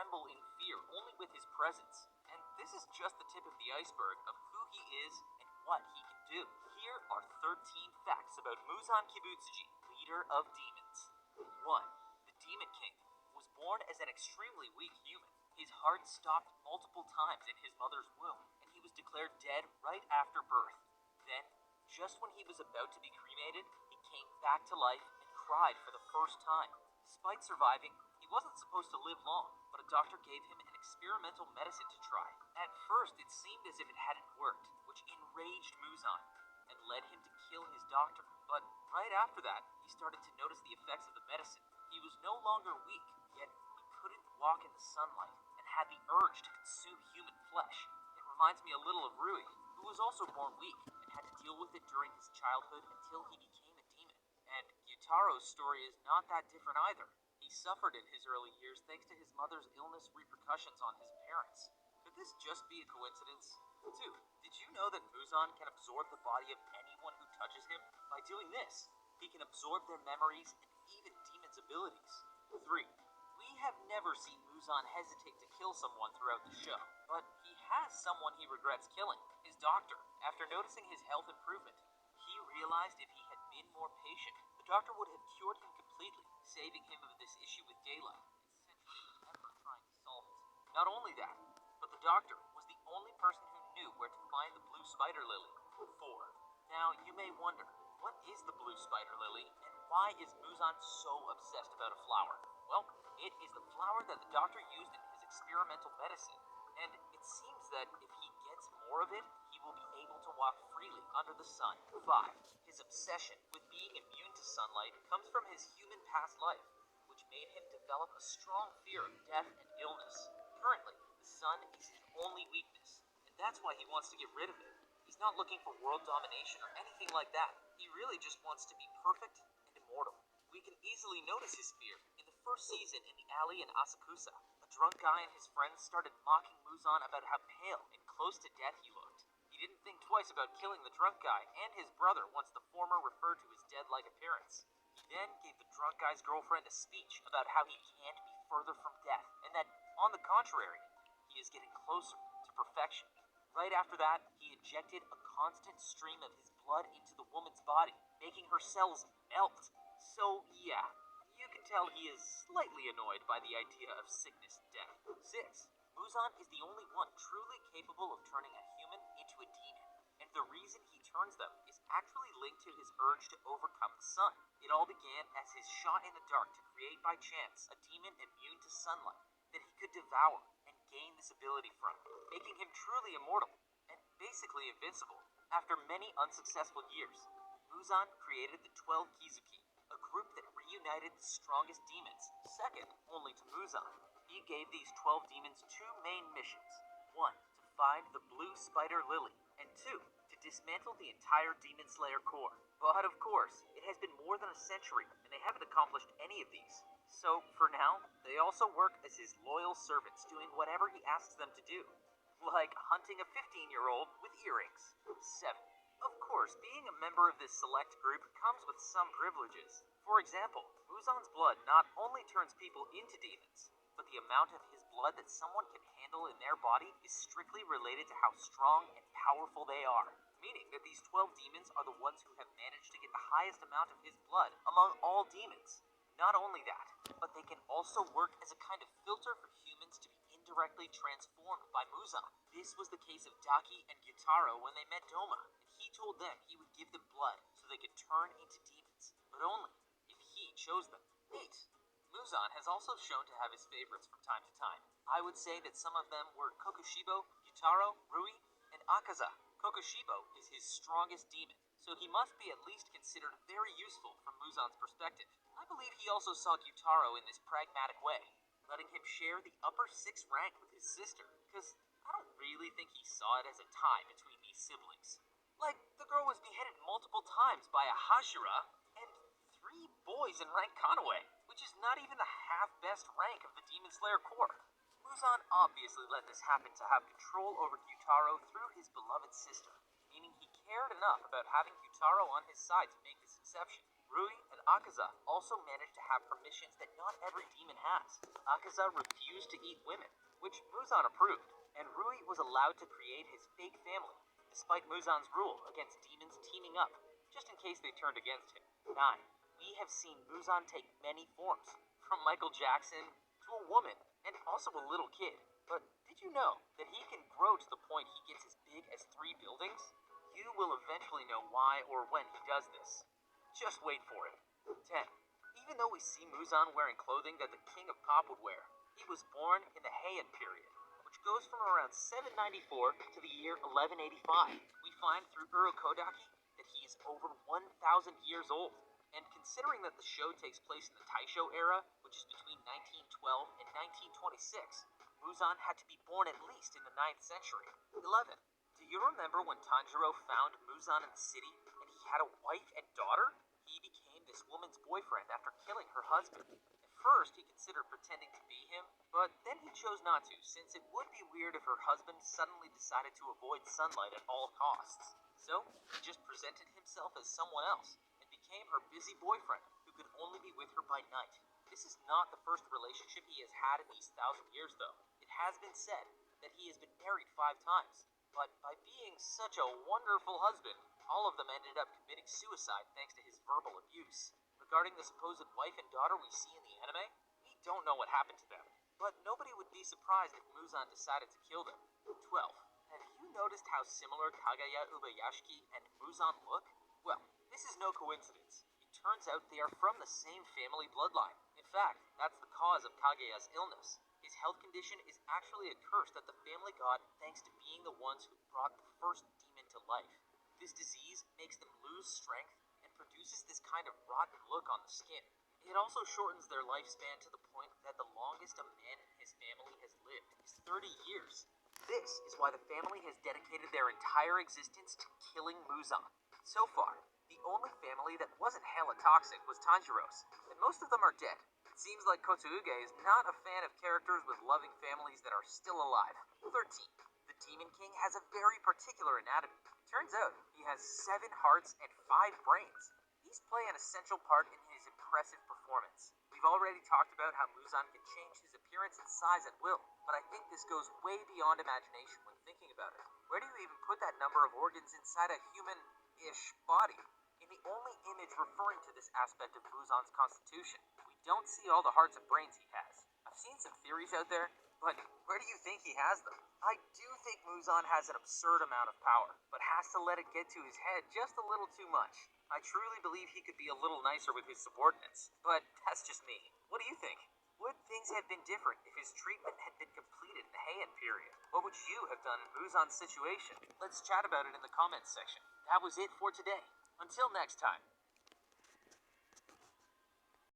tremble in fear only with his presence. And this is just the tip of the iceberg of who he is and what he can do. Here are 13 facts about Muzan Kibutsuji, leader of demons. 1. The Demon King was born as an extremely weak human. His heart stopped multiple times in his mother's womb, and he was declared dead right after birth. Then, just when he was about to be cremated, he came back to life and cried for the first time. Despite surviving, he wasn't supposed to live long, but a doctor gave him an experimental medicine to try. At first, it seemed as if it hadn't worked, which enraged Muzan and led him to kill his doctor. But right after that, he started to notice the effects of the medicine. He was no longer weak, yet he couldn't walk in the sunlight and had the urge to consume human flesh. It reminds me a little of Rui, who was also born weak and had to deal with it during his childhood until he became a demon. And Gyutaro's story is not that different either. He suffered in his early years thanks to his mother's illness repercussions on his parents. Could this just be a coincidence? 2. Did you know that Muzan can absorb the body of anyone who touches him? By doing this, he can absorb their memories and even demons' abilities. 3. We have never seen Muzan hesitate to kill someone throughout the show, but he has someone he regrets killing, his doctor. After noticing his health improvement, he realized if he had been more patient, the doctor would have cured him completely, saving him of this issue with daylight, essentially never trying to solve it. Not only that, but the doctor was the only person who knew where to find the blue spider lily. 4. Now, you may wonder, what is the blue spider lily, and why is Muzan so obsessed about a flower? Well, it is the flower that the doctor used in his experimental medicine, and it seems that if he gets more of it, he will be able to walk freely under the sun. 5. His obsession with being immune to sunlight comes from his human past life, which made him develop a strong fear of death and illness. Currently, the sun is his only weakness, and that's why he wants to get rid of it. He's not looking for world domination or anything like that. He really just wants to be perfect and immortal. We can easily notice his fear in the first season in the alley in Asakusa. A drunk guy and his friends started mocking Muzan about how pale and close to death he looked. He didn't think twice about killing the drunk guy and his brother once the former referred to his dead-like appearance. He then gave the drunk guy's girlfriend a speech about how he can't be further from death, and that, on the contrary, he is getting closer to perfection. Right after that, he injected a constant stream of his blood into the woman's body, making her cells melt. So, yeah, you can tell he is slightly annoyed by the idea of sickness and death. 6. Muzan is the only one truly capable of turning a human into a demon, and the reason he turns them is actually linked to his urge to overcome the sun. It all began as his shot in the dark to create by chance a demon immune to sunlight that he could devour and gain this ability from, making him truly immortal and basically invincible. After many unsuccessful years, Muzan created the 12 Kizuki, a group that reunited the strongest demons, second only to Muzan. He gave these 12 demons 2 main missions. 1. To find the blue spider lily, and 2. To dismantle the entire Demon Slayer Corps. But of course, it has been more than a century, and they haven't accomplished any of these. So, for now, they also work as his loyal servants, doing whatever he asks them to do. Like hunting a 15-year-old with earrings. 7. Of course, being a member of this select group comes with some privileges. For example, Muzan's blood not only turns people into demons, but the amount of his blood that someone can handle in their body is strictly related to how strong and powerful they are. Meaning that these 12 demons are the ones who have managed to get the highest amount of his blood among all demons. Not only that, but they can also work as a kind of filter for humans to be indirectly transformed by Muzan. This was the case of Daki and Gyutaro when they met Doma, and he told them he would give them blood so they could turn into demons, but only if he chose them. 8. Muzan has also shown to have his favorites from time to time. I would say that some of them were Kokushibo, Gyutaro, Rui, and Akaza. Kokushibo is his strongest demon, so he must be at least considered very useful from Muzan's perspective. I believe he also saw Gyutaro in this pragmatic way, letting him share the upper 6 rank with his sister, because I don't really think he saw it as a tie between these siblings. Like, the girl was beheaded multiple times by a Hashira, and 3 boys in rank Konoe, which is not even the half-best rank of the Demon Slayer Corps. Muzan obviously let this happen to have control over Gyutaro through his beloved sister, meaning he cared enough about having Gyutaro on his side to make this exception. Rui and Akaza also managed to have permissions that not every demon has. Akaza refused to eat women, which Muzan approved, and Rui was allowed to create his fake family, despite Muzan's rule against demons teaming up, just in case they turned against him. 9. We have seen Muzan take many forms, from Michael Jackson to a woman, and also a little kid. But did you know that he can grow to the point he gets as big as 3 buildings? You will eventually know why or when he does this. Just wait for it. 10. Even though we see Muzan wearing clothing that the King of Pop would wear, he was born in the Heian period, which goes from around 794 to the year 1185. We find through Urokodaki that he is over 1,000 years old. And considering that the show takes place in the Taisho era, which is between 1912 and 1926, Muzan had to be born at least in the 9th century. 11. Do you remember when Tanjiro found Muzan in the city and he had a wife and daughter? He became this woman's boyfriend after killing her husband. At first, he considered pretending to be him, but then he chose not to, since it would be weird if her husband suddenly decided to avoid sunlight at all costs. So, he just presented himself as someone else and became her busy boyfriend, who could only be with her by night. This is not the first relationship he has had in these 1,000 years, though. It has been said that he has been married 5 times. But by being such a wonderful husband, all of them ended up committing suicide thanks to his verbal abuse. Regarding the supposed wife and daughter we see in the anime, we don't know what happened to them. But nobody would be surprised if Muzan decided to kill them. 12. Have you noticed how similar Kagaya Ubayashiki and Muzan look? Well, this is no coincidence. It turns out they are from the same family bloodline. In fact, that's the cause of Kagaya's illness. His health condition is actually a curse that the family got thanks to being the ones who brought the first demon to life. This disease makes them lose strength and produces this kind of rotten look on the skin. It also shortens their lifespan to the point that the longest a man in his family has lived is 30 years. This is why the family has dedicated their entire existence to killing Muzan. So far, the only family that wasn't hella toxic was Tanjiro's, and most of them are dead. It seems like Kotsuuge is not a fan of characters with loving families that are still alive. 13. The Demon King has a very particular anatomy. Turns out he has 7 hearts and 5 brains. These play an essential part in his impressive performance. We've already talked about how Muzan can change his appearance and size at will, but I think this goes way beyond imagination when thinking about it. Where do you even put that number of organs inside a human-ish body? In the only image referring to this aspect of Muzan's constitution, we don't see all the hearts and brains he has. I've seen some theories out there, but where do you think he has them? I do think Muzan has an absurd amount of power, but has to let it get to his head just a little too much. I truly believe he could be a little nicer with his subordinates, but that's just me. What do you think? Would things have been different if his treatment had been completed in the Heian period? What would you have done in Muzan's situation? Let's chat about it in the comments section. That was it for today. Until next time.